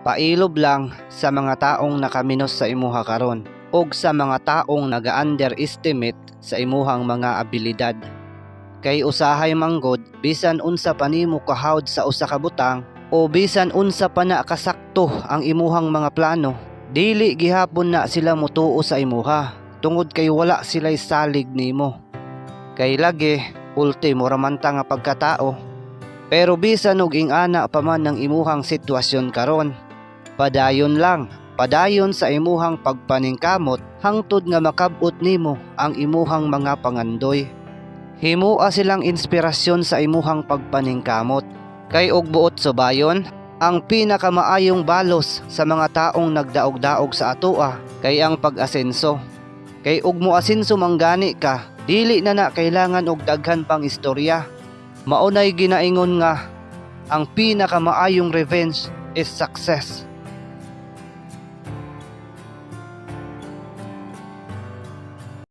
Pailob lang sa mga taong nakaminos sa imuha karon ug sa mga taong naga-underestimate sa imuhang mga abilidad. Kay usahay manggod bisan unsa pa nimo kahawd sa usa ka butang o bisan unsa pa na kasakto ang imuhang mga plano, dili gihapon na sila motuo sa imuha tungod kay wala sila'y salig nimo. Kay lagi ultimo raman ta nga pagkatao. Pero bisan og ing-ana pa man ng imuhang sitwasyon karon, padayon sa imuhang pagpaningkamot hangtod nga makab-ot nimo ang imuhang mga pangandoy. Himua silang inspirasyon sa imuhang pagpaningkamot. Kay og buot subayon, ang pinakamaayong balos sa mga taong nagdaog-daog sa atoa kay ang pag-asenso. Kay og moasenso manggani ka, dili na kailangan og daghan pang istorya. Maunay ginaingon nga ang pinakamaayong revenge is success.